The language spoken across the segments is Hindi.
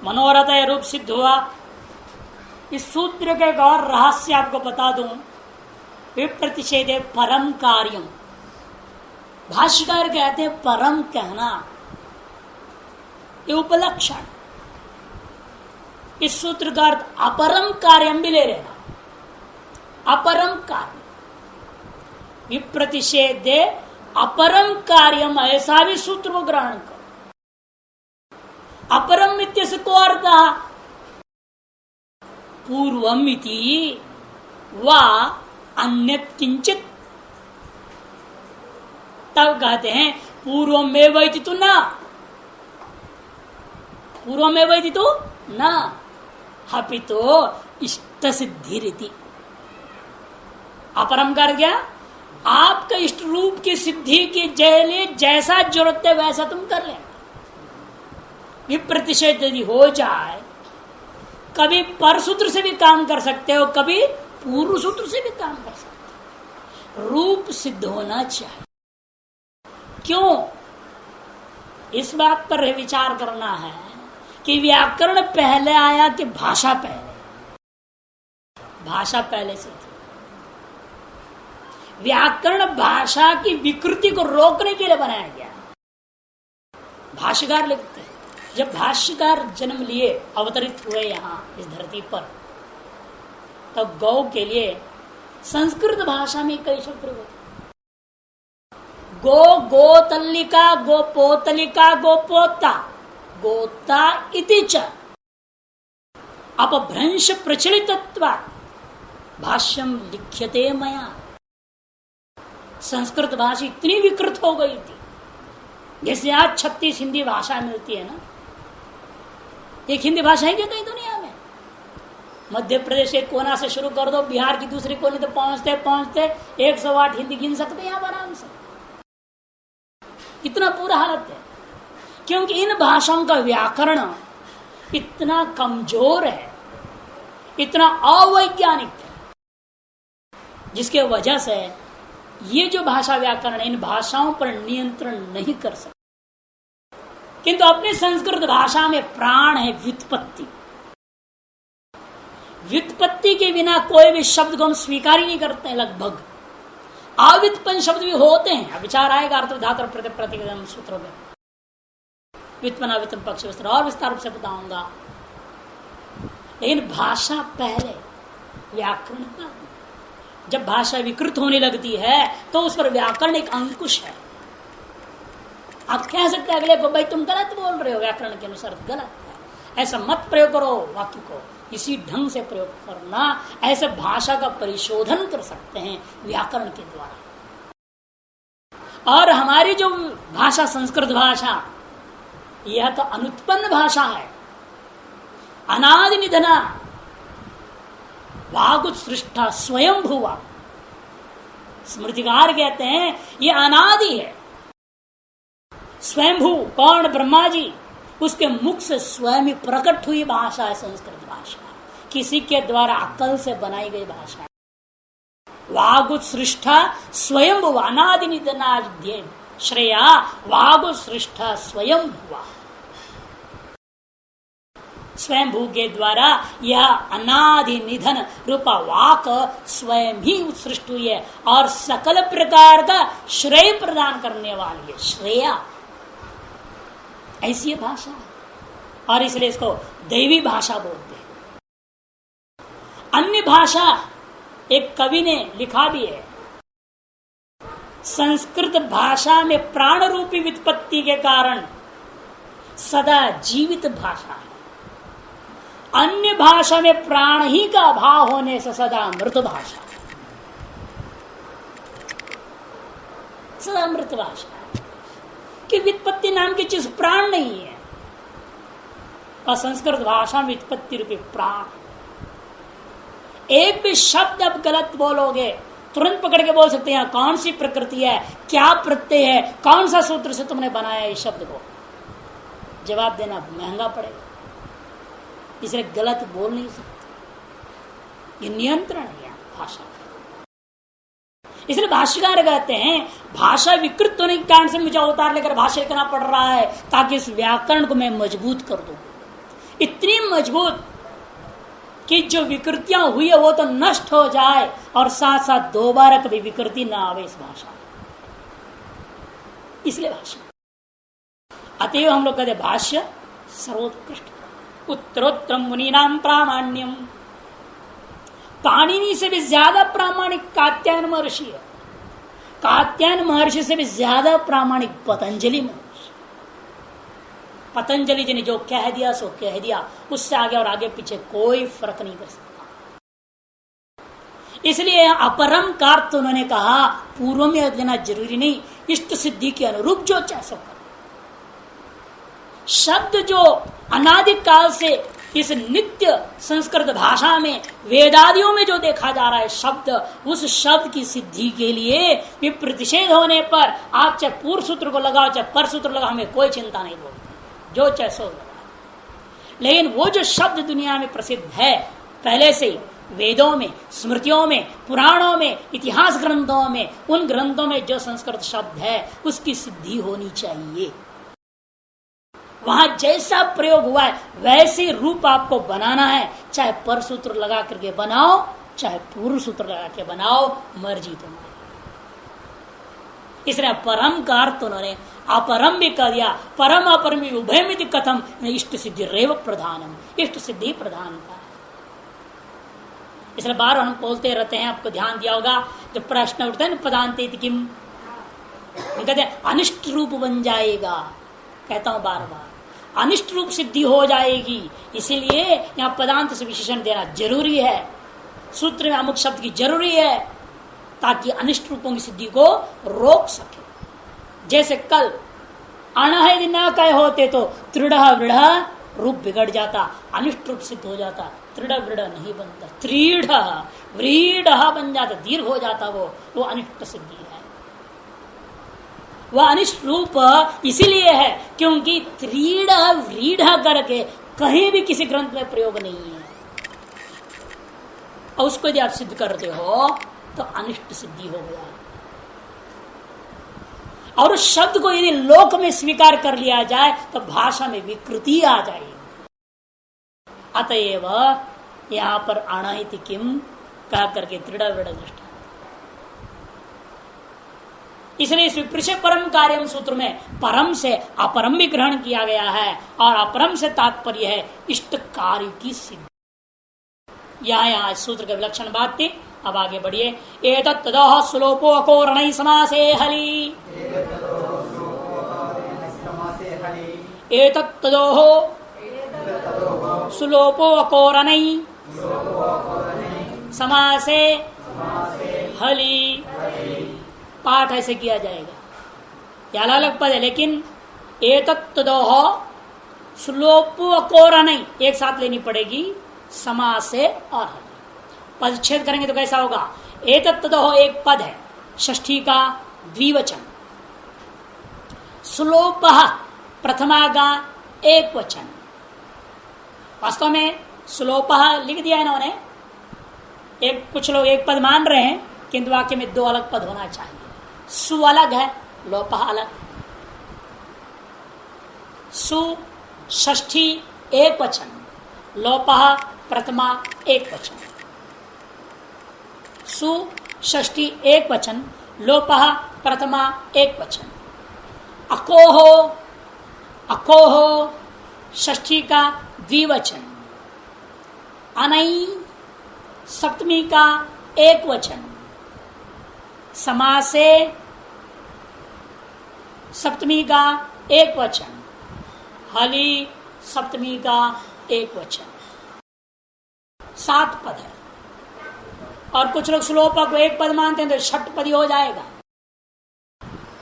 मनोरथ रूप सिद्ध हुआ। इस सूत्र के एक और रहस्य आपको बता दूं, विप्रतिषेधे परम कार्यम। भाष्यकार कहते हैं परम कहना ये उपलक्षण। इस सूत्र का अर्थ अपरम कार्यम भी ले लेना, अपरम कार्य। विप्रतिषेधे अपरम कार्यम, ऐसा भी सूत्र को ग्रहण करो। अपरम इत्यस्य को अर्थ पूर्वम इति वा अन्यत् किंचित। तब कहते हैं पूर्वमेव इति तु न, पूर्वमेव इति तु न, अपितो इष्ट सिद्धिरिति। अपरम कर गया, आपका इष्ट रूप की सिद्धि के लिए जैसा जरूरत है वैसा तुम कर लेना। विप्रतिषेध यदि हो जाए, कभी पर सूत्र से भी काम कर सकते हो, कभी पूर्व सूत्र से भी काम कर सकते हो। रूप सिद्ध होना चाहिए। क्यों? इस बात पर विचार करना है कि व्याकरण पहले आया कि भाषा पहले? भाषा पहले से थी। व्याकरण भाषा की विकृति को रोकने के लिए बनाया गया। भाष्यकार लिखते हैं, जब भाष्यकार जन्म लिए, अवतरित हुए यहाँ इस धरती पर, तो गौ के लिए संस्कृत भाषा में कई शब्द प्रयोग होते। गो, गोतल्लिका, गोपोतलिका, गोपोता, गोता इति च अपभ्रंश प्रचलितत्वात् भाष्यम लिख्यते मया। संस्कृत भाषा इतनी विकृत हो गई थी, जैसे आज 36 हिंदी भाषा मिलती है ना। एक हिंदी भाषा है क्या कहीं दुनिया में? मध्य प्रदेश एक कोना से शुरू कर दो, बिहार की दूसरी कोने तो पहुंचते पहुंचते 108 हिंदी गिन सकते हैं आप आराम से। इतना पूरा हालत है, क्योंकि इन भाषाओं का व्याकरण इतना कमजोर है, इतना अवैज्ञानिक है, जिसके वजह से ये जो भाषा व्याकरण इन भाषाओं पर नियंत्रण नहीं कर सकते। किंतु अपनी संस्कृत भाषा में प्राण है व्युत्पत्ति। व्युत्पत्ति के बिना कोई भी शब्द को हम स्वीकार ही नहीं करते हैं। लगभग अव्युत्पन्न शब्द भी होते हैं, विचार आएगा अर्थ धातु प्रतिगम सूत्रों में। व्युत्पन्न अव्युत्पन्न पक्ष विस्तार और विस्तार रूप से बताऊंगा। लेकिन भाषा पहले, व्याकरण का। जब भाषा विकृत होने लगती है तो उस पर व्याकरण एक अंकुश है। आप कह सकते हैं अगले को, भाई तुम गलत बोल रहे हो, व्याकरण के अनुसार गलत है, ऐसा मत प्रयोग करो। वाक्य को इसी ढंग से प्रयोग करना, ऐसे भाषा का परिशोधन कर सकते हैं व्याकरण के द्वारा। और हमारी जो भाषा संस्कृत भाषा, यह तो अनुत्पन्न भाषा है, अनादि निधना, वागुत्सृष्टा स्वयं भुवा। स्मृतिकार कहते हैं ये अनादि है। स्वयंभू कौन? ब्रह्मा जी, उसके मुख से स्वयं ही प्रकट हुई भाषा है संस्कृत भाषा। किसी के द्वारा अकल से बनाई गई भाषा है। वागुत्सृष्टा स्वयं भुवा, अनादि निधना श्रेया वागुत्सृष्टा स्वयं भुवा। स्वयं भू के द्वारा यह अनादि निधन रूपा वाक स्वयं ही उत्सृष्ट हुई है और सकल प्रकार का श्रेय प्रदान करने वाली है। श्रेया ऐसी भाषा है, और इसलिए इसको दैवी भाषा बोलते हैं। अन्य भाषा, एक कवि ने लिखा भी है, संस्कृत भाषा में प्राण रूपी व्युत्पत्ति के कारण सदा जीवित भाषा है। अन्य भाषा में प्राण ही का अभाव होने से सदा मृत भाषा, सदा मृत भाषा कि व्युत्पत्ति नाम की चीज प्राण नहीं है। और संस्कृत भाषा में व्युत्पत्ति रूपी प्राण। एक भी शब्द अब गलत बोलोगे तुरंत पकड़ के बोल सकते हैं कौन सी प्रकृति है, क्या प्रत्यय है, कौन सा सूत्र से तुमने बनाया इस शब्द को। जवाब देना महंगा पड़ेगा, इसलिए गलत बोल नहीं सकते। ये नियंत्रण है भाषा। इसलिए भाष्यकार कहते हैं भाषा विकृत होने के कारण से मुझे अवतार लेकर भाष्य लिखना पड़ रहा है, ताकि इस व्याकरण को मैं मजबूत कर दूं। इतनी मजबूत कि जो विकृतियां हुई है वो तो नष्ट हो जाए और साथ साथ दोबारा कभी विकृति ना आवे इस भाषा में, इसलिए भाष्य। अतएव हम लोग कहते भाष्य सर्वोत्कृष्ट। उत्तरोत्तरम मुनीनाम प्रामाण्यम, पाणिनि से भी ज्यादा प्रामाणिक कात्यायन महर्षि है, कात्यायन महर्षि से भी ज्यादा प्रामाणिक पतंजलि महर्षि। पतंजलि जी ने जो कह दिया सो कह दिया, उससे आगे और आगे पीछे कोई फर्क नहीं कर सकता। इसलिए अपरम का अर्थ उन्होंने कहा पूर्व में देना जरूरी नहीं, इष्ट सिद्धि के अनुरूप जो चाहे सो कर। शब्द जो अनादिक काल से इस नित्य संस्कृत भाषा में वेदादियों में जो देखा जा रहा है शब्द, उस शब्द की सिद्धि के लिए भी प्रतिषेध होने पर आप चाहे पूर्व सूत्र को लगाओ चाहे पर सूत्र लगाओ, हमें कोई चिंता नहीं बोलते, जो चाहे सो लगाओ। लेकिन वो जो शब्द दुनिया में प्रसिद्ध है पहले से ही, वेदों में, स्मृतियों में, पुराणों में, इतिहास ग्रंथों में, उन ग्रंथों में जो संस्कृत शब्द है उसकी सिद्धि होनी चाहिए। वहां जैसा प्रयोग हुआ है वैसे रूप आपको बनाना है, चाहे पर सूत्र लगा करके बनाओ चाहे पूर्व सूत्र लगा के बनाओ, मर्जी तुम्हारी। इसलिए परम का अर्थ उन्होंने अपरम भी कह दिया, परम अपरम उभयमिति कथम, इष्ट सिद्धि रेव प्रधानम, इष्ट सिद्धि प्रधानता है। इसलिए बार हम बोलते रहते हैं, आपको ध्यान दिया होगा, जो प्रश्न उठते हैं पदांते किम, कहते हैं अनिष्ट रूप बन जाएगा, कहता हूं बार बार अनिष्ट रूप सिद्धि हो जाएगी। इसीलिए यहां पदांत से विशेषण देना जरूरी है, सूत्र में अमुक शब्द की जरूरी है, ताकि अनिष्ट रूपों की सिद्धि को रोक सके। जैसे कल अण यदि न कहे होते तो तृढ़ वृढ़ रूप बिगड़ जाता, अनिष्ट रूप सिद्ध हो जाता, तृढ़ वृढ़ नहीं बनता, त्रीढ़ व्रीढ़ बन जाता, दीर्घ हो जाता, वो अनिष्ट सिद्धि है। वह अनिष्ट रूप इसीलिए है क्योंकि त्रीढ़ व्रीढ़ करके कहीं भी किसी ग्रंथ में प्रयोग नहीं है, और उसको यदि आप सिद्ध करते हो तो अनिष्ट सिद्धि हो गया। और उस शब्द को यदि लोक में स्वीकार कर लिया जाए तो भाषा में विकृति आ जाएगी। अतएव यहां पर अणहिति किम कह करके दृढ़ वृढ़ दृष्टा, इसलिए इस विप्रश परम कार्यम सूत्र में परम से अपरम भी ग्रहण किया गया है, और अपरम से तात्पर्य है इष्ट कार्य की सिद्धि। यहाँ सूत्र के विलक्षण बात थी। अब आगे बढ़िए। एतत् तदोह सुलोपो अकोरणै समासे हली, एतत् तदोह सुलोपो अकोरणै समासे हली। पाठ ऐसे किया जाएगा, यह अलग अलग पद है, लेकिन एतत् तदोह सुलोपो अकोरणै एक साथ लेनी पड़ेगी, समासे और हली। पदच्छेद करेंगे तो कैसा होगा? एतत् तदोह एक पद है, षष्ठी का द्विवचन, सुलोपः प्रथमा का एक वचन। वास्तव में सुलोपः लिख दिया इन्होंने, कुछ लोग एक पद मान रहे हैं, किंतु वाक्य में दो अलग पद होना चाहिए। सु अलग है, लोपः अलग। सु षष्ठी एक वचन, लोपः प्रथमा एक वचन। सु षष्ठी एक वचन, लोपः प्रथमा एक वचन। अकोहो, अकोहो षष्ठी का द्विवचन। अनई सप्तमी का एक वचन। समासे सप्तमी का एक वचन। हली सप्तमी का एक वचन। 7 पद है। और कुछ लोग श्लोपा को एक पद मानते हैं तो षटपदी हो जाएगा,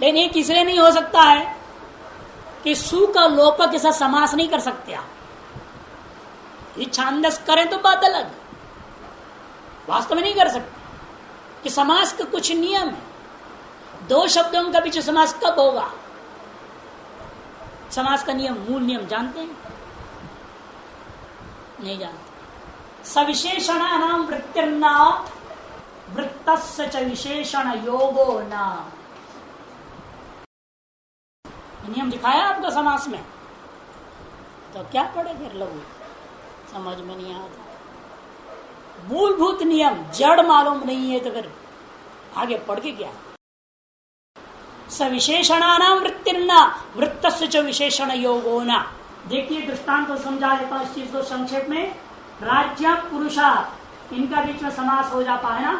लेकिन एक इसलिए नहीं हो सकता है कि सु का लोपा के साथ समास नहीं कर सकते आप। यदि छांदस करें तो बात अलग, वास्तव में नहीं कर सकते कि समास का कुछ नियम है। 2 शब्दों का बीच समास कब होगा? समास का नियम, मूल नियम जानते हैं? नहीं जानते। सविशेषणानां वृत्तिर्न वृत्तस्य च विशेषण योगो न। नियम दिखाया आपको समास में, तो क्या पड़े फिर लघु। समझ में नहीं आता। मूलभूत नियम जड़ मालूम नहीं है तो फिर आगे पढ़ के क्या? सविशेषणानाम वृत्तिर्ना वृत्तस्य च विशेषण योगो न। देखिए दृष्टांत को समझा देता हूं इस चीज को संक्षेप में। राज्य पुरुषा, इनका बीच में समास हो जाता है ना,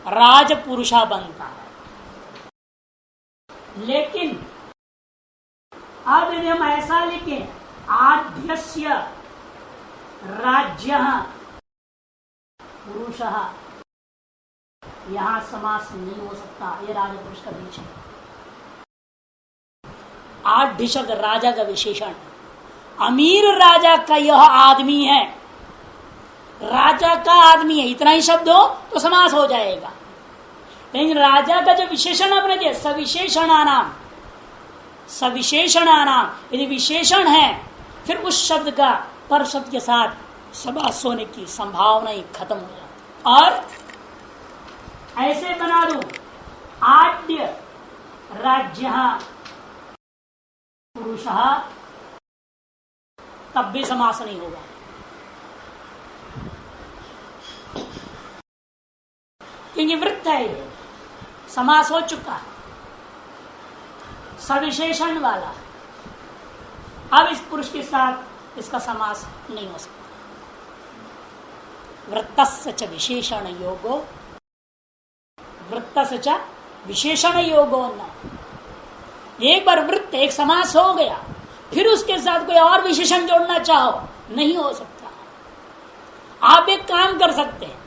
राज पुरुषा बनता है। लेकिन अब यदि हम ऐसा लिखें आद्यस्य राज्य पुरुषः, यहां समास नहीं हो सकता। ये राजा पुरुष का बीच है। आढ़ शब्द राजा का विशेषण, अमीर राजा का यह आदमी है, राजा का आदमी है, इतना ही शब्द हो तो समास हो जाएगा। लेकिन राजा का जो विशेषण आपने दिया सविशेषणानाम, सविशेषणानाम यदि विशेषण है फिर उस शब्द का पर शब्द के साथ समास होने की संभावना ही खत्म हो जाती। और ऐसे बना दूं आद्य राज्य पुरुषः, तब भी समास नहीं होगा। क्योंकि वृत्त है, ये समास हो चुका है सविशेषण वाला। अब इस पुरुष के साथ इसका समास नहीं हो सकता। वृत्तस्य च विशेषण योगो, वृत्तस्य च विशेषण योगो न। एक बार वृत्त एक समास हो गया, फिर उसके साथ कोई और विशेषण जोड़ना चाहो नहीं हो सकता। आप एक काम कर सकते हैं,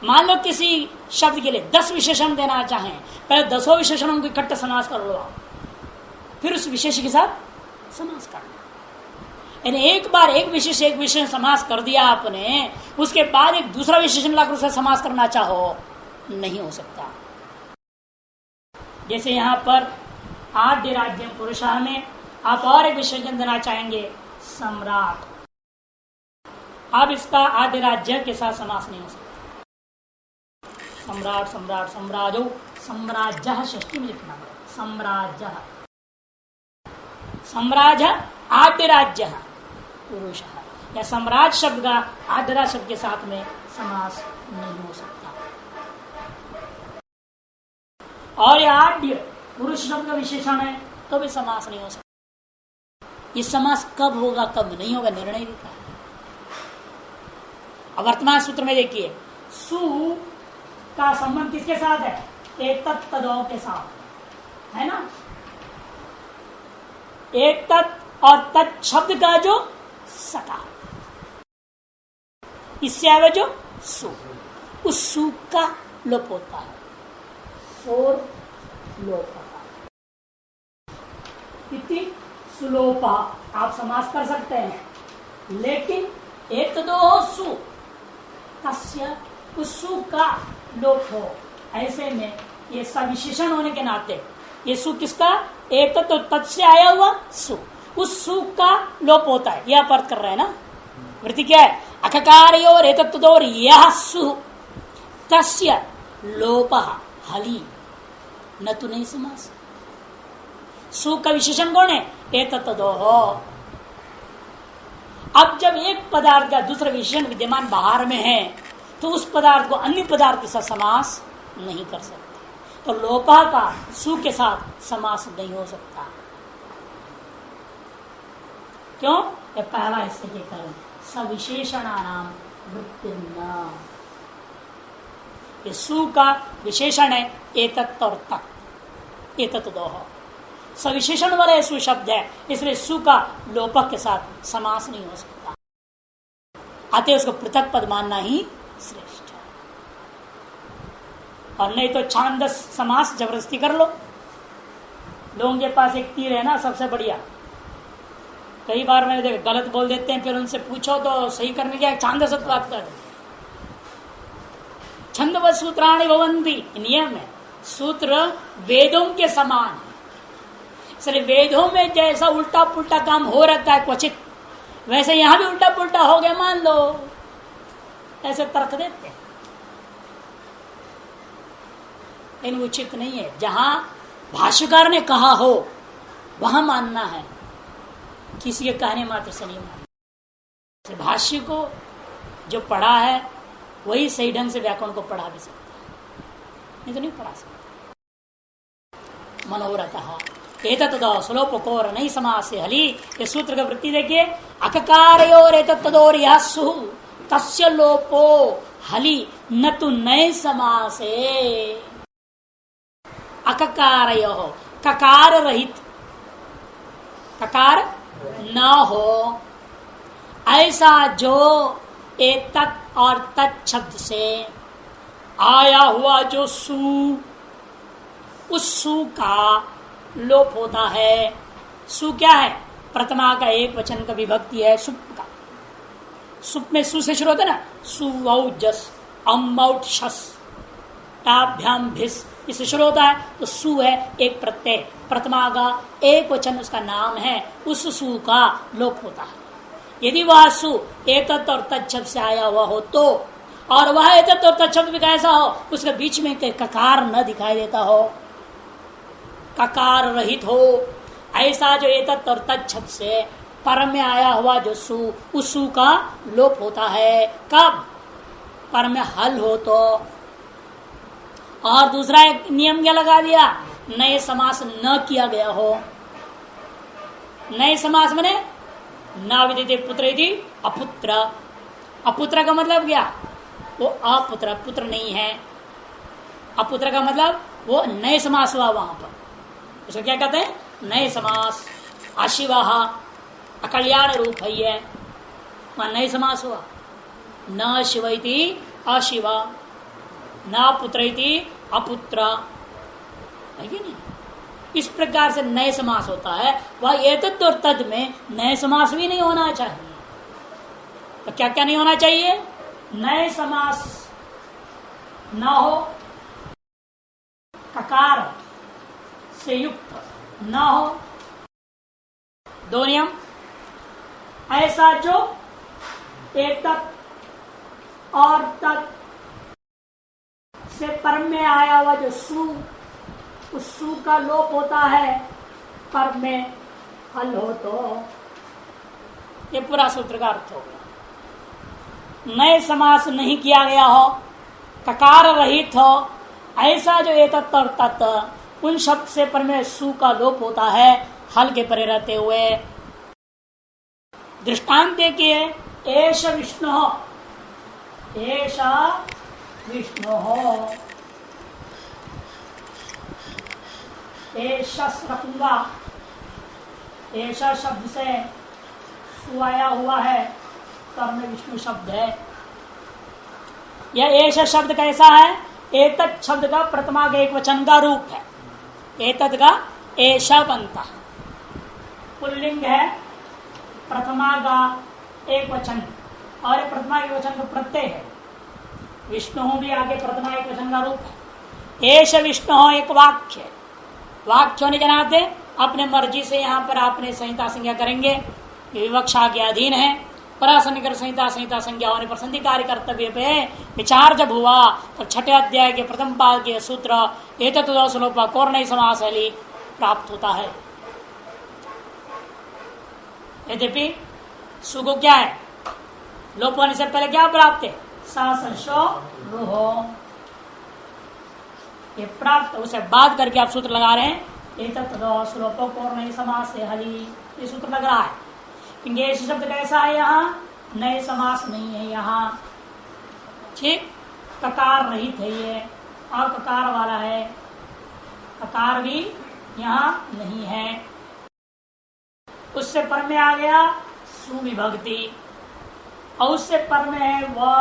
मान लो किसी शब्द के लिए 10 विशेषण देना चाहें, पहले 10 विशेषणों को इकट्ठा समास कर लो आप, फिर उस विशेष के साथ समास करना। यानी एक बार एक विशेषण समास कर दिया आपने, उसके बाद एक दूसरा विशेषण लाकर उसे समास करना चाहो नहीं हो सकता। जैसे यहां पर आद्य राज्य पुरुषा में आप और एक विशेषण देना चाहेंगे सम्राट, अब इसका आद्य राज्य के साथ समास नहीं हो सकता। सम्राट सम्राट सम्राजो, सम्राज्य षष्ठी में लिखना पड़ेगा, सम्राज्य सम्राज आद्य राज्य पुरुष, या सम्राट शब्द का आद्य शब्द के साथ में समास नहीं हो सकता। और यह आद्य पुरुष शब्द का विशेषण है तो भी समास नहीं हो सकता। ये समास कब होगा कब नहीं होगा निर्णय लिखा है। अब वर्तमान सूत्र में देखिए, सु का संबंध किसके साथ है? एतत् तदो के साथ है ना। एक तत् और तत् शब्द का जो सकार, इससे आगे जो सु, उस सु का लोप होता है, सोर लोप इति सुलोपा। आप समास कर सकते हैं, लेकिन एक दो सु तस्य, उस सु का लोप हो। ऐसे में ये सविशेषण होने के नाते ये सु किसका? एक तो तत् से आया हुआ सु, उस सु का लोप होता है। यह अर्थ कर रहे हैं ना। वृत्ति क्या है? अखकार्योर एतत्तदोर यह सु तस्य लोपः हली न तो नहीं समास। सु का विशेषण कौन है? एतत्तदोह। अब जब एक पदार्थ का दूसरा विशेषण विद्यमान बाहर में है तो उस पदार्थ को अन्य पदार्थ के साथ समास नहीं कर सकते। तो लोपा का सु के साथ समास नहीं हो सकता। क्यों? ये पहला हिस्से के कारण सविशेषणानाम वृत्तिर्न। ये सु का विशेषण है एतत् और तत्, एतत्तदोह। सविशेषण वाला सु शब्द है, इसलिए सु का लोपक के साथ समास नहीं हो सकता। अतः उसको पृथक पद मानना ही श्रेष्ठ है। और नहीं तो छांदस समास जबरदस्ती कर लो। लोगों के पास एक तीर है ना, सबसे बढ़िया। कई बार मैंने देखा गलत बोल देते हैं, फिर उनसे पूछो तो सही करने के छांदस बात कर। छंदवत् सूत्राणि भवन्ति, नियम है। सूत्र वेदों के समान है, इसलिए वेदों में जैसा उल्टा पुल्टा काम हो रखा है क्वचित, वैसे यहां भी उल्टा पुल्टा हो गया मान लो, ऐसे तर्क देते हैं। लेकिन उचित नहीं है। जहां भाष्यकार ने कहा हो वहां मानना है, किसी के कहने मात्र से नहीं मानना। भाष्य को जो पढ़ा है वही सही ढंग से व्याकरण को पढ़ा भी सकता है, नहीं तो नहीं पढ़ा सकता। मनोरथ एतद सुलोपकोर नहीं समास से हली, ये सूत्र का वृत्ति देखिए, अककारयोर एतदोर यस्सु तस्य लोपो हली न तु नए समासे। अककारयो ककार रहित, ककार न हो ऐसा जो एतत् और तत् शब्द से आया हुआ जो सु, उस सु का लोप होता है। सु क्या है? प्रथमा का एक वचन का विभक्ति है सुप का। सुप में सु से शुरू होता है ना, सुवौजस अमौट शस टाभ्याम भिस, इससे शुरू होता है तो सु है एक प्रत्यय, प्रथमा का एक वचन उसका नाम है, उस सु का लोप होता है। यदि वह सु एतत् और तत्शब्द से आया हुआ हो तो, और वह एतत् और तत्शब्द भी कैसा हो, उसके बीच में ककार न दिखाई देता हो, ककार रहित हो, ऐसा जो एतत् और तत्शब्द से पर में आया हुआ जो सु, उस सु का लोप होता है। कब? पर में हल हो तो। और दूसरा एक नियम क्या लगा दिया, नए समास न किया गया हो। नए समास में ना विदिते पुत्र यदि अपुत्र, अपुत्र का मतलब क्या? वो अपुत्र, पुत्र नहीं है। अपुत्र का मतलब वो नए समास हुआ, वहां पर उसको क्या कहते हैं? नए समास। अशिवा अकल्याण रूप है, वहां नए समास हुआ। न शिवैति अशिवा, न पुत्रैति अपुत्र, है कि नहीं? इस प्रकार से नए समास होता है। वह एतत् और तद में नए समास भी नहीं होना चाहिए। तो क्या क्या नहीं होना चाहिए? नए समास न हो, ककार से युक्त न हो, दो नियम। ऐसा जो एतत् और तत् से पर में आया हुआ जो सु, उस सु का लोप होता है पर में हल हो तो। ये पूरा सूत्र का अर्थ होगा। नए समास नहीं किया गया हो, ककार रहित हो, ऐसा जो एतत् और तत् उन शब्द से पर में सु का लोप होता है हल के परे रहते हुए। दृष्टांत देखिए, एष विष्णु, एष विष्णु, एशस रखूंगा, ऐसा शब्द से सुआया हुआ है, तब में विष्णु शब्द है। यह ऐसा शब्द कैसा है? एतत् शब्द का प्रथमा के एक वचन का रूप है। एतत् का ऐसा बनता, पुल्लिंग है, प्रथमा का एक वचन, और प्रथमा के वचन का प्रत्यय है। विष्णु भी आगे प्रथमा एक वचन का रूप है। ऐसा विष्णु एक वाक्य है। वाक्य होने के नाते अपने मर्जी से यहाँ पर आपने संहिता संज्ञा करेंगे, विवक्षा के अधीन है। परासनिकर संहिता संहिता संज्ञा होने पर संधि कार्य कर्तव्य पे विचार जब हुआ तब छठे अध्याय के प्रथम पाद के सूत्र एतत् सुलोप कौर्णय समास प्राप्त होता है। यद्यपि सु को क्या है? लोप होने से पहले क्या प्राप्त है? सा संशो रूहो, ये प्राप्त, उसे बात करके आप सूत्र लगा रहे हैं एतत् सुलोपो कौर्णय समास से हली, ये सूत्र लग रहा है। इंगेश शब्द कैसा है? यहाँ नए समास नहीं है, यहाँ ठीक ककार रहित है, ये अककार वाला है, ककार भी यहाँ नहीं है। उससे पर में आ गया सुविभक्ति, और उससे पर में है वह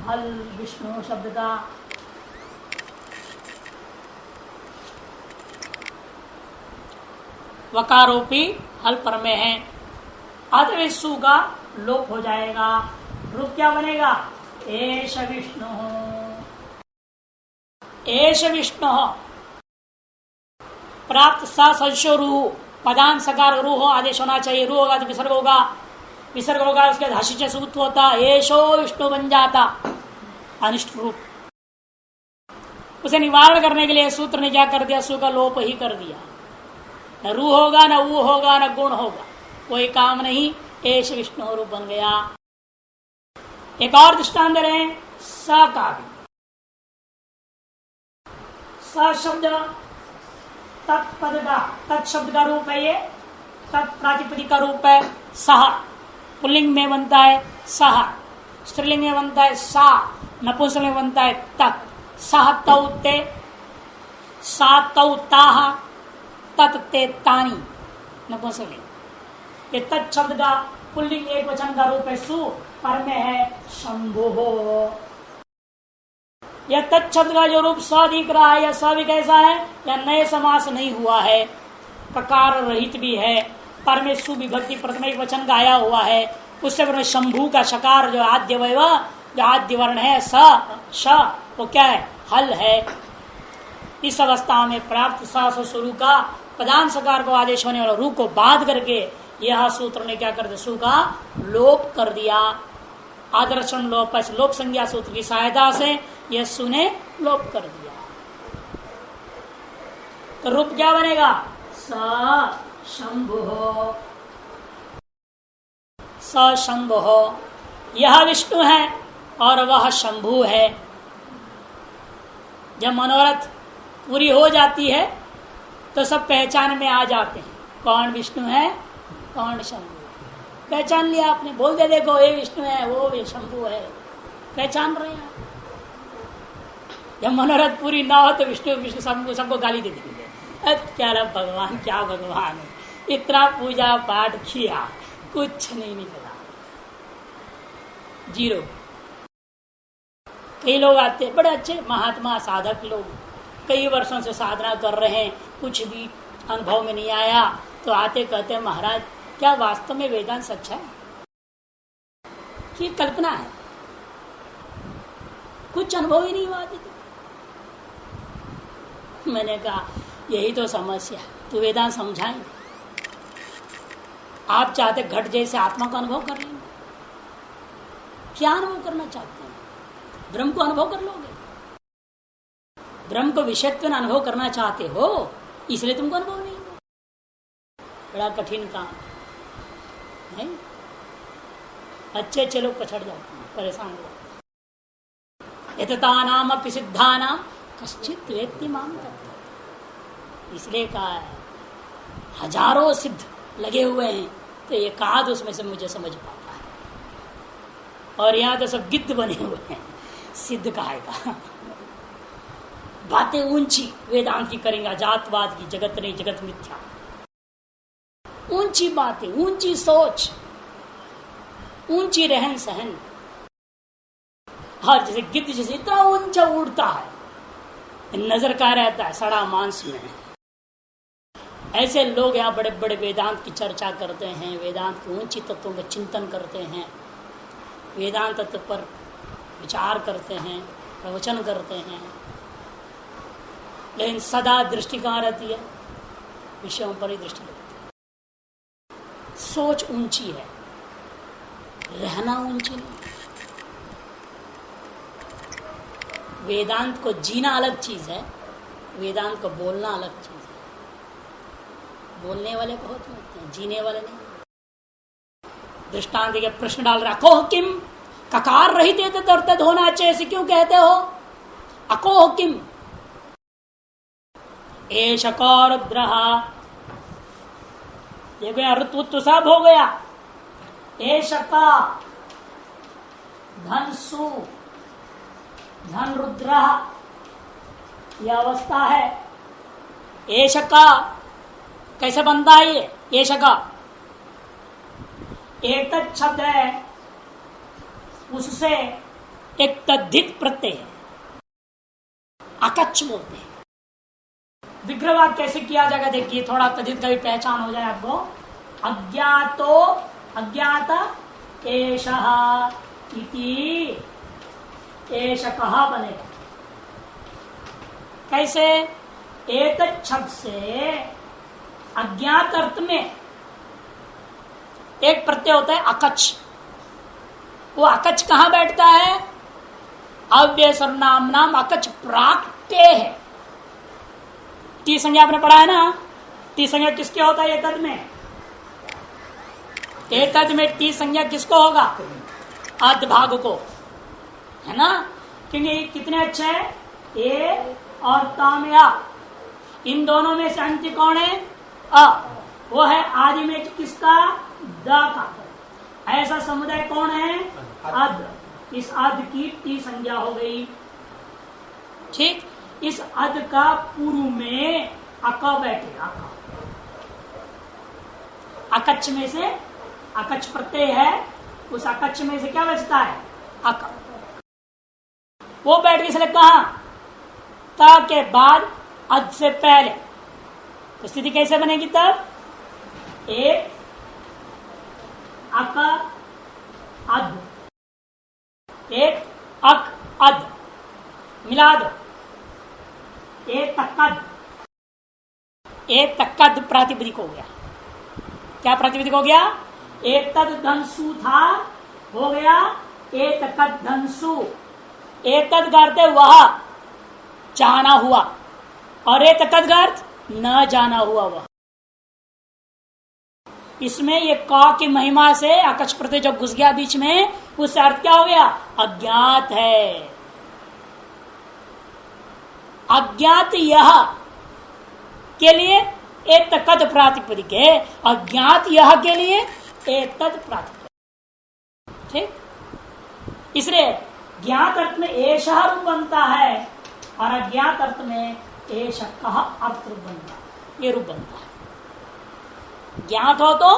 हल विष्णु शब्द का। वकारोपी हल पर में है, अतः सु का लोप हो जाएगा। रूप क्या बनेगा? एष विष्णु, एष विष्णु प्राप्त सा संशो रूह, पदान सकार रूह आदेश होना चाहिए। रूह होगा तो विसर्ग होगा, विसर्ग होगा उसके धाशिच सूत्र होता, एशो विष्णु बन जाता अनिष्ट रूप। उसे निवारण करने के लिए सूत्र ने क्या कर दिया? सु का लोप ही कर दिया। न रू होगा, न ऊ होगा, न गुण होगा, कोई काम नहीं, एश विष्णु रूप बन गया। एक और दृष्टांत दे रहे हैं स का भी। स शब्द तत्पद का, तत्शब्द का रूप है, ये तत्प्रातिपदिक का रूप है। सह पुल्लिंग में बनता है सह, स्त्रीलिंग में बनता है सा, नपुंसक में बनता है तत्। सह तौ ते, सा तौ ताह, तत् ते तानी नपुंसक। ये तत् शब्द का पुल्लिंग एक वचन का रूप है सु, पर में है शंभु। यह तत् शब्द का जो रूप स दिख रहा है, यह स भी कैसा है, या नए समास नहीं हुआ है, ककार रहित भी है, पर में सु विभक्ति प्रथम एक वचन का आया हुआ है। उससे पर शंभु का शकार जो आद्य वैव, जो आद्य वर्ण है स श, वो क्या है, हल है। इस अवस्था में प्राप्त स शुरू का प्रधान सकार को आदेश होने वाला रू को बाध करके यह सूत्र ने क्या कर दिया, सु का लोप कर दिया। आदर्शन लोप, लोप संज्ञा सूत्र की सहायता से यह सु ने लोप कर दिया। तो रूप क्या बनेगा, स शंभु, स शंभु। यह विष्णु है और वह शंभु है। जब मनोरथ पूरी हो जाती है तो सब पहचान में आ जाते हैं, कौन विष्णु है कौन शंभु। पहचान लिया आपने, बोल दे देखो ये विष्णु है वो भी शंभु है, पहचान रहे हैं। जब मनोरथ पूरी ना हो तो विष्णु विष्णु सबको गाली दे देंगे, क्या भगवान क्या भगवान है, इतना पूजा पाठ किया कुछ नहीं निकला, जीरो। कई लोग आते बड़े अच्छे महात्मा साधक लोग, कई वर्षों से साधना कर रहे हैं, कुछ भी अनुभव में नहीं आया, तो आते कहते महाराज क्या वास्तव में वेदांत सच्चा है कि कल्पना है, कुछ अनुभव ही नहीं हुआ। मैंने कहा यही तो समस्या, तू वेदांत समझाएंगे, आप चाहते घट जैसे आत्मा का अनुभव कर लेंगे, क्या अनुभव करना चाहते हैं, ब्रह्म को अनुभव कर लोगे, ब्रह्म को विषयत्व अनुभव करना चाहते हो, इसलिए तुमको अनुभव नहीं हुआ। बड़ा कठिन काम नहीं, अच्छे अच्छे लोग पछड़ जाते हैं, परेशान हो जाते हैं। यततानाम अपि सिद्धानाम कश्चित् वेत्ति माम तत्त्वम्। इसलिए कहा है हजारों सिद्ध लगे हुए हैं तो एकाध उसमें से मुझे समझ पाता है, और यहाँ तो सब गिद्ध बने हुए हैं, सिद्ध कहेगा। बातें ऊंची वेदांत की करेंगे, जातवाद की, जगत नहीं जगत मिथ्या, ऊंची बातें, ऊंची सोच, ऊंची रहन सहन। हर जैसे गिद्ध जैसे इतना ऊंचा उड़ता है, नजर का रहता है सड़ा मांस में, ऐसे लोग यहाँ बड़े बड़े वेदांत की चर्चा करते हैं, वेदांत के ऊंची तत्वों का चिंतन करते हैं, वेदांत तत्व पर विचार करते हैं, प्रवचन करते हैं, लेकिन सदा दृष्टि कहाँ रहती है, विषयों पर ही दृष्टि रहती है। सोच ऊंची है, रहना ऊंची नहीं। वेदांत को जीना अलग चीज है, वेदांत को बोलना अलग चीज है। बोलने वाले बहुत होते हैं, जीने वाले नहीं। दृष्टांत के प्रश्न डाल रहा, अकोह किम, ककार रहित है तो दर्द होना चाहिए, ऐसे क्यों कहते हो, अकोह किम एष कौरद्रहा। देखो यहाँ ऋतु सब हो गया, एष का धन सु धन रुद्र, यह अवस्था है। एष का कैसे बनता है ये, एष का एक तत् शब्द है, उससे एक तद्धित प्रत्यय है, अकच्छ बोलते हैं। विग्रहवाद कैसे किया जाएगा देखिए, थोड़ा तद्धित का भी पहचान हो जाए आपको। अज्ञातो अज्ञात एषः इति एषकः बनेगा। कैसे, एतत् शब्द से अज्ञात अर्थ में एक प्रत्यय होता है अकच्छ। वो अकच्छ कहां बैठता है, अव्यय सर्वनाम नाम अकच्छ प्राक्टे है। टी संज्ञा आपने पढ़ा है ना, टी संज्ञा किसके होता है एतद में, एतद में टी संज्ञा किसको होगा, अध भाग को, है ना, क्योंकि कितने अच्छे हैं ए और तामया, इन दोनों में से अंत्य कौन है अ, वो है आदि में किसका द का, ऐसा समुदाय कौन है अध, इस अध की टी संज्ञा हो गई। ठीक, इस अध का पूर्व में अक बैठेगा, अकच्छ में से अकच्छ प्रत्यय है, उस अकच्छ में से क्या बचता है अक, वो बैठ के इसलिए कहा ता के बाद अध से पहले, तो स्थिति कैसे बनेगी तब एक अक अध, एक अक अध मिला दो, एक तक्कद, एक तक्कद प्रातिपदिक हो गया। क्या प्रातिपदिक हो गया, एक तद धनसु था हो गया एक तद धनसु, एक तद करते वह जाना हुआ, और एक तद अर्थ न जाना हुआ वह। इसमें ये का की महिमा से अकच्छ प्रत्यय जब घुस गया बीच में, उससे अर्थ क्या हो गया अज्ञात है। अज्ञात यह के लिए एक तद प्रातिपदिक है, अज्ञात यह के लिए एक तद प्रातिपदिक। ठीक, इसलिए ज्ञात अर्थ में एष रूप बनता है और अज्ञात अर्थ में एष कह अर्थ रूप बनता है, ये रूप बनता है। ज्ञात हो तो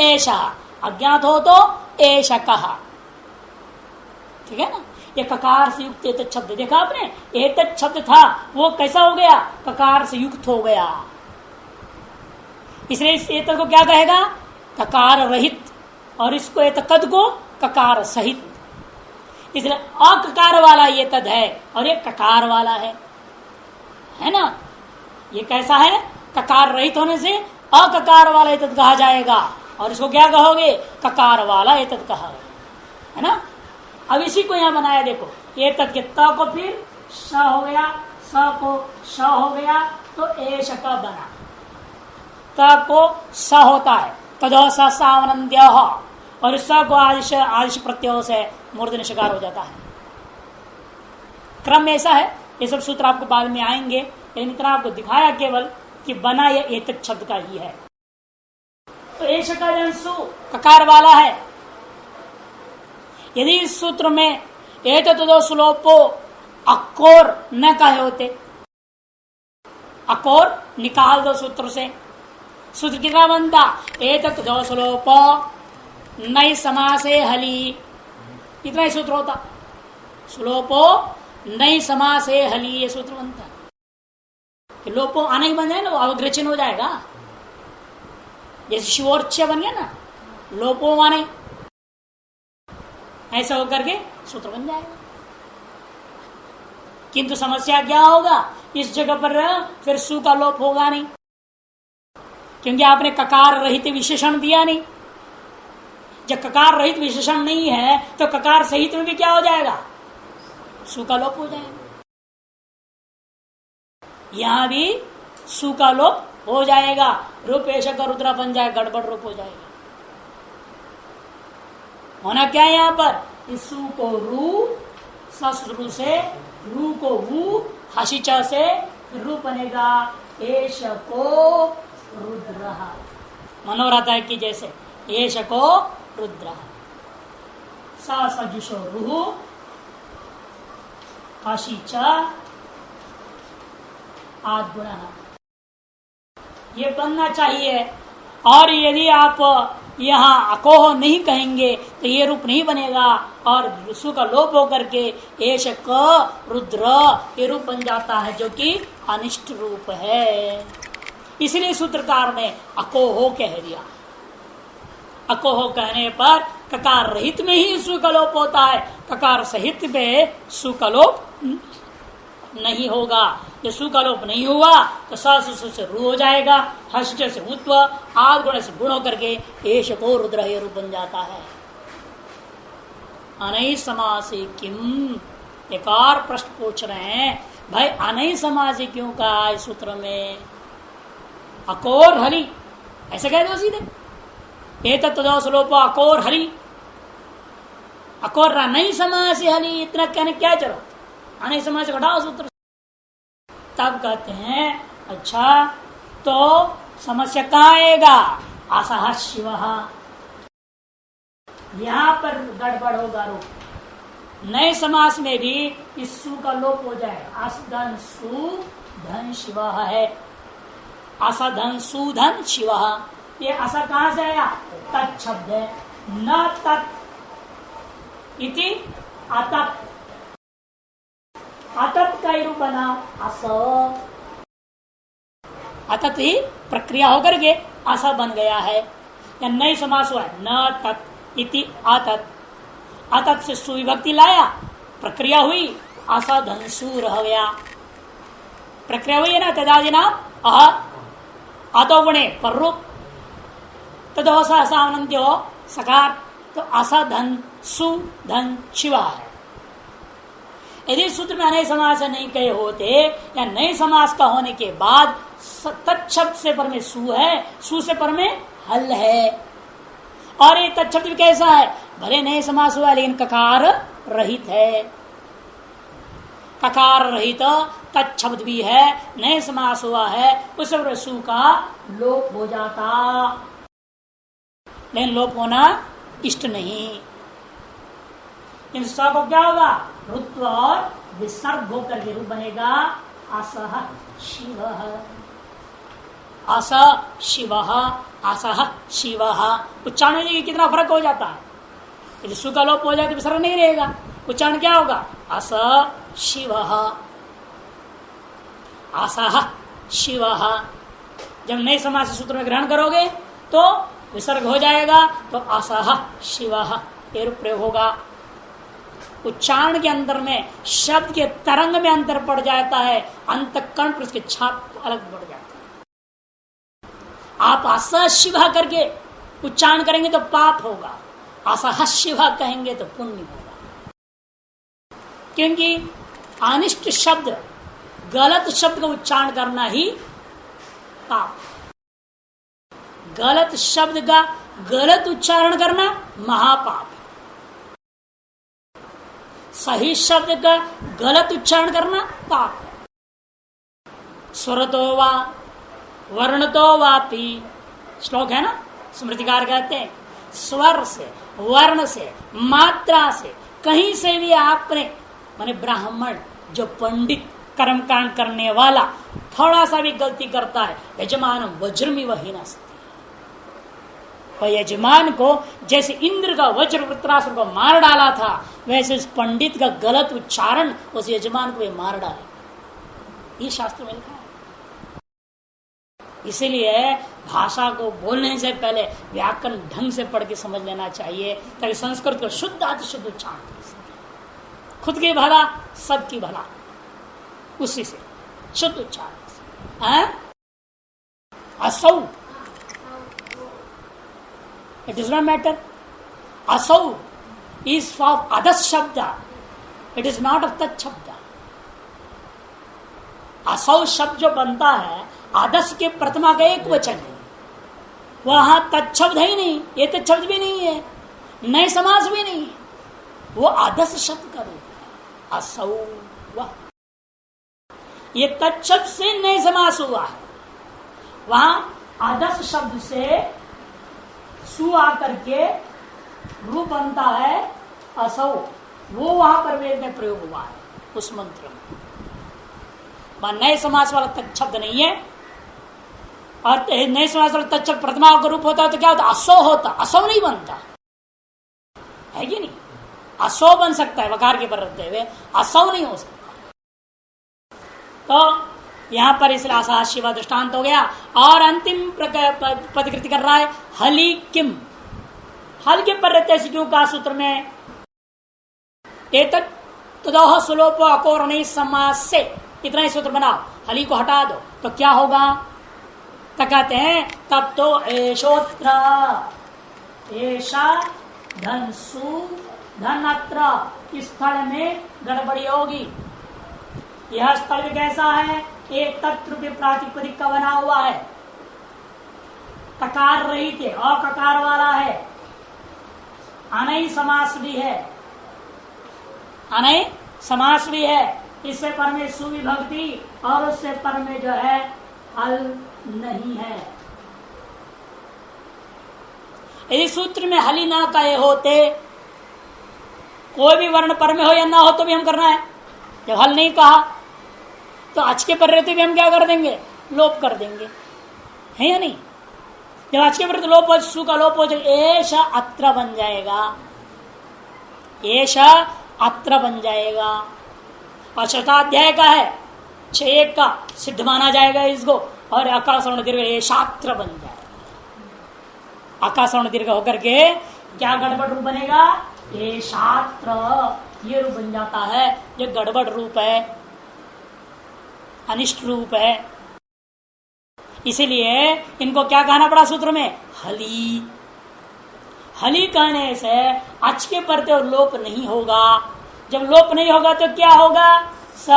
एष, अज्ञात हो तो एष कह। ठीक है ना, ये ककार से युक्त एतत् शब्द देखा आपने, एतत् शब्द था वो कैसा हो गया ककार से युक्त हो गया, इसलिए इस एतत् को क्या कहेगा ककार रहित, और इसको एतकद को ककार सहित। इसलिए अककार वाला ये तद है और ये ककार वाला है ना। ये कैसा है ककार रहित होने से अककार वाला ये तद कहा जाएगा, और इसको क्या कहोगे ककार वाला ये तद कहा, है ना। अब इसी को यहां बनाया देखो, ये तद के त को फिर स हो गया, स को श हो गया तो एष का बना, त को स होता है तदो स सावनंद्य, और स को आदिश आदिश प्रत्यय से मूर्धन्य शकार हो जाता है। क्रम ऐसा है, ये सब सूत्र आपको बाद में आएंगे, लेकिन इतना आपको दिखाया केवल कि बना यह एतत् शब्द का ही है। तो एष का जंसु ककार वाला है। यदि इस सूत्र में एततो सुलोपो अकोर न कहे होते, अकोर निकाल दो सूत्र से, सूत्र कितना बनता एततो सुलोपो नई समासे हली, इतना ही सूत्र होता। सुलोपो नई समासे हली ये सूत्र बनता, कि लोपो आने ही बन जाए ना, अवग्रचन हो जाएगा। जैसे शिवोर्च बन गया ना, लोपो आने, ऐसा होकर के सूत्र बन जाएगा। किंतु समस्या क्या होगा, इस जगह पर फिर सु का लोप होगा नहीं, क्योंकि आपने ककार रहित विशेषण दिया नहीं। जब ककार रहित विशेषण नहीं है तो ककार सहित में भी क्या हो जाएगा सु का लोप हो जाएगा। यहां भी सु का लोप हो जाएगा, रूपेश का रुद्रा बन जाए, गड़बड़ रूप हो जाएगा। होना क्या है यहां पर, इस सु को रू, ससु से, रू को वू, हसीच से रू बनेगा, एश को रुद्र, मनोरथा की जैसे एश को रुद्र, सजुषो रुहु हसीच आद्गुण, ये बनना चाहिए। और यदि आप यहाँ अकोह नहीं कहेंगे तो ये रूप नहीं बनेगा, और सु का लोप होकर के एश क रुद्र ये रूप बन जाता है, जो कि अनिष्ट रूप है। इसलिए सूत्रकार ने अकोहो कह दिया। अकोहो कहने पर ककार रहित में ही सु का लोप होता है, ककार सहित में सु का लोप नहीं होगा। जब सु का लोप नहीं हुआ तो सु से रू हो जाएगा, हर्ष से उत्व, आद गुण से गुण होकर के एश को रुद्र ये रूप बन जाता है। अनई समासे किम, एक और प्रश्न पूछ रहे हैं, भाई अनई समासे क्यों कहा इस सूत्र में, अकोर हरि ऐसे कह दो सीधे, एतत् तदो सुलोपो अकोर हरि, अकोर नहीं समास हली, इतना कहने क्या जरूरत, अनय समास घटाओ सूत्र। तब कहते हैं अच्छा तो समस्या कहाँ आएगा, असह शिव, यहां पर गड़बड़ होगा। रूप नए समास में भी इस सु का लोप हो जाए, असधन सु धन शिव है, असधन सुधन शिव। ये असा कहां से आया, तत् शब्द है, न तत् इति अतत्, अतत् का ही रूप बना अस, अतत् ही प्रक्रिया होकर के असा बन गया है, या नई समास हुआ है, न तत् इति अतत्, अतत् से सुविभक्ति लाया, प्रक्रिया हुई, असा धनसु रह गया, प्रक्रिया हुई है ना, तदादि नाम अह अतो गुणे पर रूप, तदो सावनंत्य हो सकार, तो असा धन सु धन शिवा है। यदि सूत्र में अनय समास नहीं कहे होते, या नए समास का होने के बाद तत्शब्द से पर में सु है, सु से पर में हल है, और ये तत्शब्द भी कैसा है, भले नए समास हुआ लेकिन ककार रहित है, ककार रहित तत्शब्द भी है, नए समास हुआ है, उस सु का लोप हो जाता, लेकिन लोप होना इष्ट नहीं। इन स को क्या होगा, ऋत्व और विसर्ग होकर के रूप बनेगा असह शिव, अस शिव, असह शिव। उच्चारण में कितना फर्क हो जाता है, यदि सु का लोप हो जाए तो विसर्ग नहीं रहेगा, उच्चारण क्या होगा, अस शिव, असह शिव। जब नए समास सूत्र में ग्रहण करोगे तो विसर्ग हो जाएगा, तो असह शिव ये रूप प्रयोग होगा। उच्चारण के अंदर में शब्द के तरंग में अंतर पड़ जाता है, अंतःकरण पर उसके छाप अलग बढ़ जाता है। आप असह शिव करके उच्चारण करेंगे तो पाप होगा, असह शिव कहेंगे तो पुण्य होगा, क्योंकि अनिष्ट शब्द, गलत शब्द का उच्चारण करना ही पाप, गलत शब्द का गलत उच्चारण करना महापाप, सही शब्द का गलत उच्चारण करना पाप है। स्वरतो वा वर्णतो वापि, श्लोक है ना, स्मृतिकार कहते हैं स्वर से, वर्ण से, मात्रा से, कहीं से भी आपने, माने ब्राह्मण जो पंडित कर्मकांड करने वाला थोड़ा सा भी गलती करता है, यजमान वज्रमी वही नस्ती, यजमान को जैसे इंद्र का वज्र वृत्रासुर को मार डाला था, वैसे उस पंडित का गलत उच्चारण उस यजमान को मार डाले, ये शास्त्र में लिखा है। इसीलिए भाषा को बोलने से पहले व्याकरण ढंग से पढ़ के समझ लेना चाहिए, ताकि संस्कृत को शुद्ध अति शुद्ध उच्चारण कर सके, खुद के भला सबकी भला, उसी से शुद्ध उच्चारण। असौ, it does not matter, असौ is for अदस शब्द, it is not of तत् शब्द। असौ शब्द जो बनता है आदस के प्रथमा का एक वचन है, वहां तत्शब्द है ही नहीं, ये तत्शब्द भी नहीं है, नए समास भी नहीं है, वो आदस शब्द का रूप है असौ। ये तत्शब्द से नए समास हुआ है, वहां आदस शब्द से सु आकर के रूप बनता है असौ, वो वहां पर वेद में प्रयोग हुआ है उस मंत्र में। वहां नए समास वाला तत्शब्द नहीं है, और नए समास वाला तत्शब्द प्रथमा का रूप होता है तो क्या होता, असौ होता, असौ नहीं बनता है कि नहीं, असौ बन सकता है वकार के पर रहते हुए, असौ नहीं हो सकता। तो यहां पर इसलिए आशा शिवा दृष्टांत हो गया। और अंतिम पदकृति कर रहा है हली किम, हल के पर रहते सिद्धू का सूत्र में एतत् तदोह सुलोपो अकोर नहीं समास से, इतना ही सूत्र बनाओ, हली को हटा दो तो क्या होगा, तो कहते हैं तब तो एशोत्र, एशा धनसु धनत्र, इस स्थल में गड़बड़ी होगी। यह स्थल भी कैसा है, एक तत्व के प्रातिपदिक का बना हुआ है, ककार रहित है, अककार वाला है, अनई समास भी है, अनय समास भी है, इससे पर में सुविभक्ति और उससे पर में जो है हल नहीं है। यदि सूत्र में हली ना कहे होते, कोई भी वर्ण पर में हो या ना हो तो भी हम करना है। जब हल नहीं कहा तो आज के पर रहते भी हम क्या कर देंगे, लोप कर देंगे, है या नहीं। जब आज के पर लोप हो, सु का लोप हो जाएगा, एश अत्र बन जाएगा, एश अत्र बन जाएगा। और शताध्याय का है 6 का सिद्ध माना जाएगा इसको, और आकाशवर्ण दीर्घ एशात्र बन जाएगा। आकाशवर्ण दीर्घ होकर के क्या गड़बड़ रूप बनेगा, एशात्र, ये रूप बन जाता है। ये गड़बड़ रूप है, अनिष्ट रूप है। इसीलिए इनको क्या कहना पड़ा सूत्र में, हली। हली कहने से अच के परते और लोप नहीं होगा। जब लोप नहीं होगा तो क्या होगा, स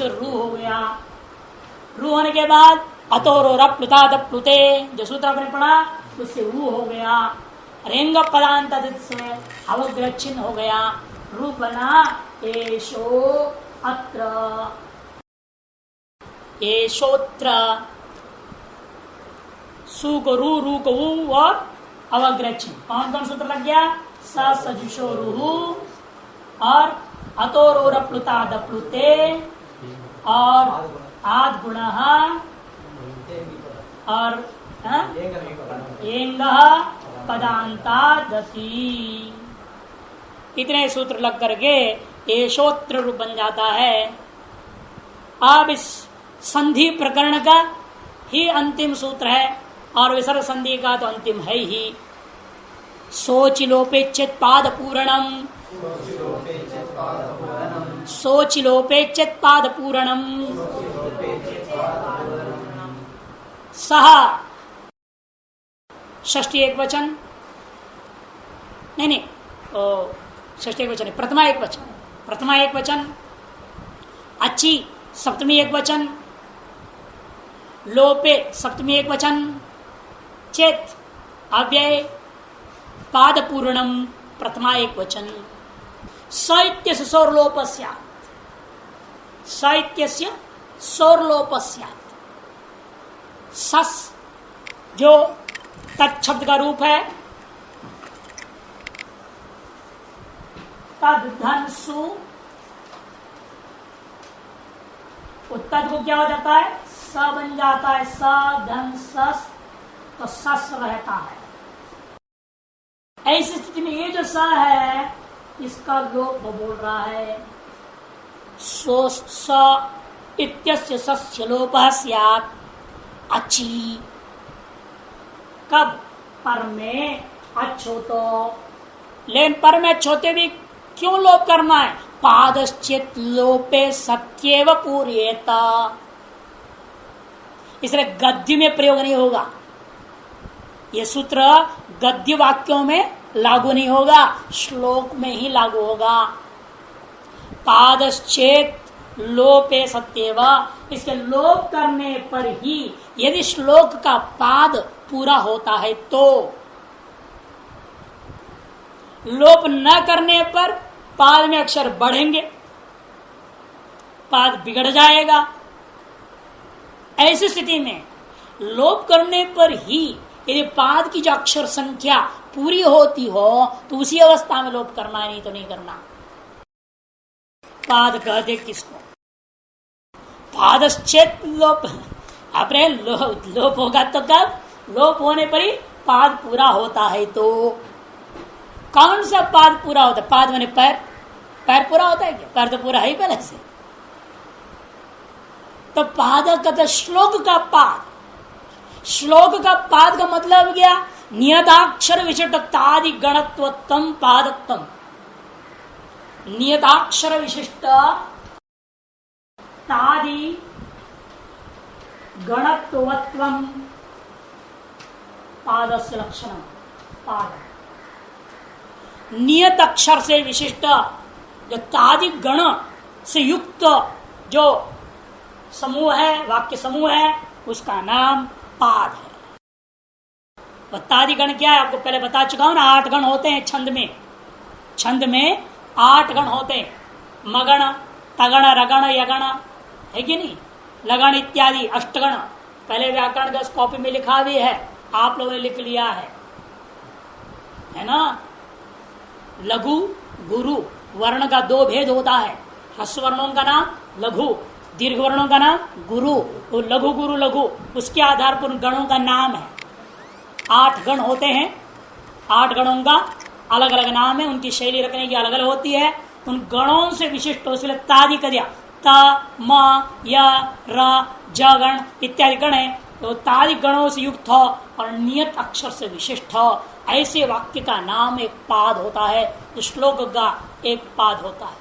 रू हो गया। रू होने के बाद अतोरो रप्लुता दप्लुते, जो सूत्र आपने पढ़ा उससे रू हो गया। रेंग पदांत से अवग्रचिन हो गया, रू बना एशो अत्र, एशोत्र। सु को रू को ऊ और अवग्रचिन, कौन कौन सूत्र लग गया, सजुषो रूहु और अतोरो रप्लुता दप्लुते और आद गुण और एंग पदांता दति। इतने सूत्र लग करके एशोत्र रूप बन जाता है। अब इस संधि प्रकरण का ही अंतिम सूत्र है, और विसर्ग संधि का तो अंतिम है ही। सोचिलोपेच्छित पाद पूरणम, सोचिलोपेच्छित पाद पूरणम सह, षष्ठी एक वचन, नहीं षष्ठी एक वचन, प्रथमा एक वचन, प्रथमा एक वचन, अच्छी सप्तमी एक वचन, लोपे सप्तमी एक वचन, चेत अव्यय पाद पूर्णम प्रथमा एक वचन। साहित्य सौरलोपस्यात्, साहित्य सौरलोपस्यात्, सस जो तत्शब्द का रूप है, तद धन सु, तद को क्या हो जाता है, स बन जाता है, स धन सस, तो सस रहता है। ऐसी स्थिति में ये जो स है इसका लोप बोल रहा है, सो स इत्यस्य सस्य लोपः स्यात् अच्छी। कब, पर में अच्छो तो, लेकिन पर में अच्छोते भी क्यों लोप करना है, पादश्चित लोपे सत्येव पूर्येता, इसलिए गद्य में प्रयोग नहीं होगा। यह सूत्र गद्य वाक्यों में लागू नहीं होगा, श्लोक में ही लागू होगा। पादश्चेत लोपे सत्येव, इसके लोप करने पर ही, यदि श्लोक का पाद पूरा होता है तो, लोप न करने पर पाद में अक्षर बढ़ेंगे, पाद बिगड़ जाएगा। ऐसी स्थिति में लोप करने पर ही यदि पाद की जो अक्षर संख्या पूरी होती हो तो उसी अवस्था में लोप करना है, नहीं तो नहीं करना। पाद कहते किसको, पादश्चेत लोप, अपने लोप होगा तो कब, लोप होने पर ही पाद पूरा होता है। तो कौन सा पाद पूरा होता है, पाद माने पैर, पैर पूरा होता है क्या, पैर तो पूरा है ही पहले से। तो पाद का श्लोक का पाद, श्लोक का पाद का मतलब क्या, नियताक्षर विशिष्टतादि गणत्वत्तम पादत्तम, नियताक्षर विशिष्ट तादि गणत्वत्वम पादस्य लक्षणम। पाद नियत अक्षर से विशिष्ट जो तादि गण से युक्त जो समूह है, वाक्य समूह है, उसका नाम पाद है। तादि गण क्या है आपको पहले बता चुका हूं ना, 8 गण होते हैं छंद में, छंद में 8 गण होते हैं। मगण, तगण, रगण, यगण, है कि नहीं, लगन इत्यादि अष्टगण पहले व्याकरण का कॉपी में लिखा भी है, आप लोगों ने लिख लिया है ना। लघु गुरु वर्ण का दो भेद होता है, ह्रस्व वर्णों का नाम लघु, दीर्घ वर्णों का नाम गुरु। तो लघु गुरु लघु उसके आधार पर उन गणों का नाम है। 8 गण होते हैं, 8 गणों का अलग अलग नाम है, उनकी शैली रखने की अलग अलग होती है। उन गणों से विशिष्ट हो, इसलिए तादि कर दिया, त म य र ज गण इत्यादि गण है, तो तादि गणों से युक्त हो और नियत अक्षर से विशिष्ट हो, ऐसे वाक्य का नाम एक पाद होता है। श्लोक का एक पाद होता है।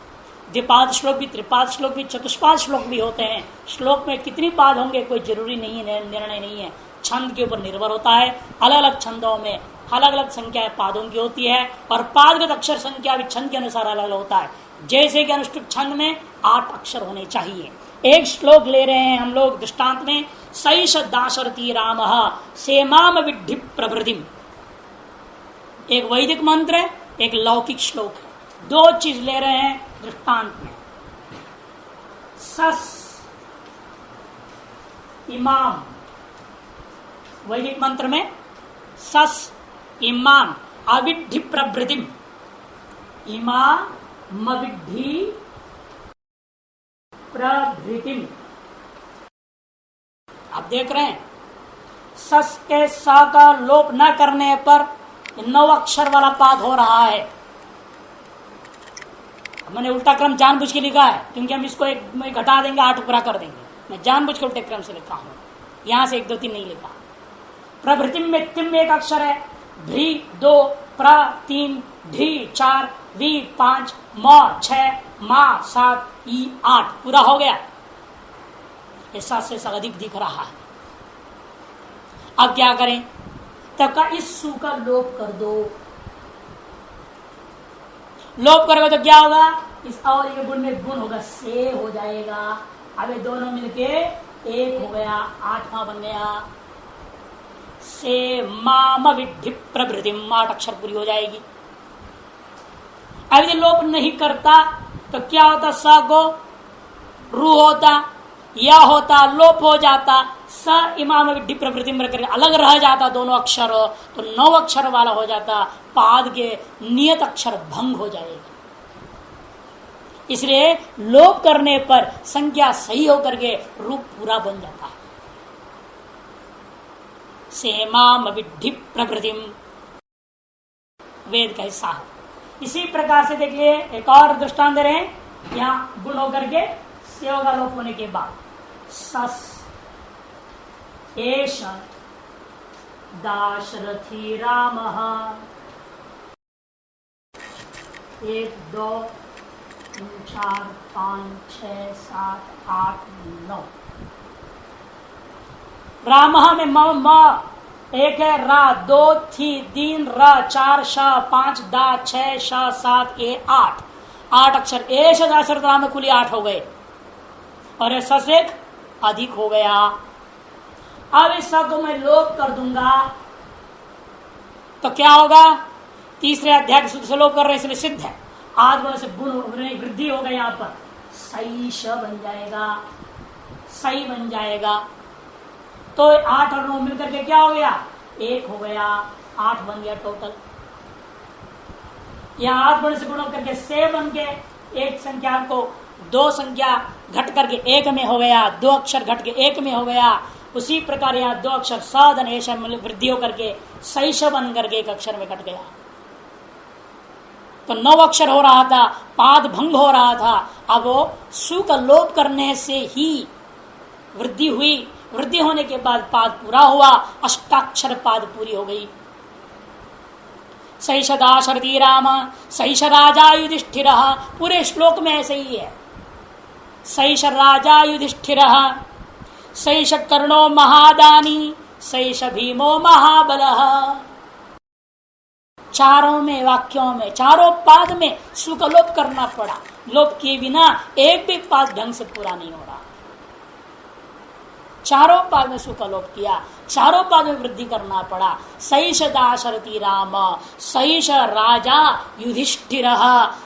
द्विपाद श्लोक भी, त्रिपाद श्लोक भी, चतुष्पाद श्लोक भी होते हैं। श्लोक में कितनी पाद होंगे कोई जरूरी नहीं है, निर्णय नहीं है, छंद के ऊपर निर्भर होता है। अलग अलग छंदों में अलग अलग संख्या पादों की होती है और पादगत अक्षर संख्या भी छंद के अनुसार अलग अलग होता है। जैसे कि अनुष्टुप छंद में 8 अक्षर होने चाहिए। एक श्लोक ले रहे हैं हम लोग दृष्टांत में, सैष दाशरथी राम सेमाम विद्धि प्रभृतिम। एक वैदिक मंत्र है, एक लौकिक श्लोक है, 2 चीज ले रहे हैं दृष्टांत में। सस इमाम, वैदिक मंत्र में सस इमाम अविद्धि प्रभृतिम, इमाम अविद्धि प्रभृतिम। आप देख रहे हैं सस के सा का लोप न करने पर 9 अक्षर वाला पाद हो रहा है। मैंने उल्टा क्रम जानबूझ के लिखा है क्योंकि हम इसको एक में घटा देंगे, 8 पूरा कर देंगे। मैं जानबूझ के उल्टे क्रम से लिखा हूं, यहां से 1 2 3 नहीं लिखा। प्रभृतिम में तिम में एक अक्षर है, धी 2, प्र 3, धी 4, वी 5, म 6, मा 7, ई 8 पूरा हो गया। ये 7 से अधिक दिख रहा है। अब क्या करें, तब का इस सु का लोप कर दो। लोप करोगे तो क्या होगा, इस और ये गुण में गुण होगा, से हो जाएगा। अब ये दोनों मिलके 1 हो गया, 8वां बन गया। से माम विद्धि प्रभृतिम, 8 अक्षर पूरी हो जाएगी। अब यदि लोप नहीं करता तो क्या होता, स को रू होता, या होता, लोप हो जाता, स इमाम विद्धि प्रभृतिम करके अलग रह जाता दोनों अक्षर, तो 9 अक्षर वाला हो जाता, पाद के नियत अक्षर भंग हो जाएगा। इसलिए लोप करने पर संख्या सही होकर के रूप पूरा बन जाता है। सेमाम विद्धि प्रभृतिम वेद का हिस्सा है। इसी प्रकार से देखिए एक और दृष्टांत दे रहे हैं, यहां गुण होकर के सेव का लोप होने के बाद सस एष दाशरथी राम 1 2 3 4 5 6 7 8 9 राम में म 1 है, रा 2 थी 3 र 4 श 5 दा 6 श 7 ए 8 अक्षर। एष दाशरथ राम में कुल 8 हो गए और ऐसा से अधिक हो गया। अब इस शब्द को मैं लोप कर दूंगा तो क्या होगा, तीसरे अध्याय के सूत्र से लोप कर रहे इसलिए सिद्ध है। आज गुण से गुण वृद्धि हो गई, यहां पर सही श बन जाएगा, सही बन जाएगा। तो 8 और 9 मिलकर के क्या हो गया, 1 हो गया, 8 बन गया टोटल। यहाँ 8 गुण से गुण करके से बन के एक संख्या को 2 संख्या घट करके 1 में हो गया, 2 अक्षर घट के 1 में हो गया। उसी प्रकार यहाँ 2 अक्षर साधन ऐसा वृद्धि होकर के सैष बन करके 1 अक्षर में घट गया। तो 9 अक्षर हो रहा था, पाद भंग हो रहा था। अब वो सु का लोप करने से ही वृद्धि हुई, वृद्धि होने के बाद पाद पूरा हुआ, अष्टाक्षर पाद पूरी हो गई। सैष दाशरथी राम सैष राजा युधिष्ठिर, पूरे श्लोक में ऐसे ही है। सैष राजा युधिष्ठिर, सैष कर्णो महादानी, सैष भीमो महाबल। चारों में वाक्यों में, चारों पाद में सु का लोप करना पड़ा। लोप किए बिना एक भी पाद ढंग से पूरा नहीं हो रहा। चारों पाद में सुख का लोप किया, चारों पाद में वृद्धि करना पड़ा। सैष दाशरथी राम, सैष राजा युधिष्ठिर,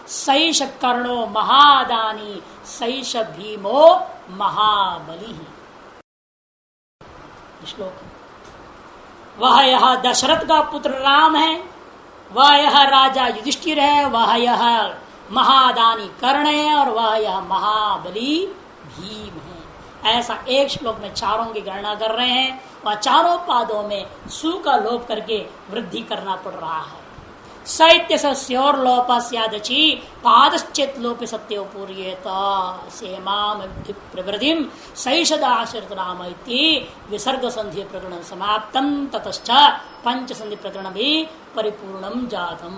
सैष कर्णो महादानी, सैष भीमो महाबली। श्लोक वह यह दशरथ का पुत्र राम है, वह यह राजा युधिष्ठिर है, वह यह महादानी कर्ण है, और वह यह महाबली भीम है। ऐसा एक श्लोक में चारों की गणना कर रहे हैं। वह चारों पादों में सु का लोप करके वृद्धि करना पड़ रहा है। साहित्य स्योर लोपस्यादचि पादश्चेत लोप सत्यो पूर्येत सेमाम प्रवृद्धिम सैषदाशरथ राम इति विसर्ग संधि प्रकरण समाप्तम ततश्च पंच संधि प्रकरण भी परिपूर्णम जातम।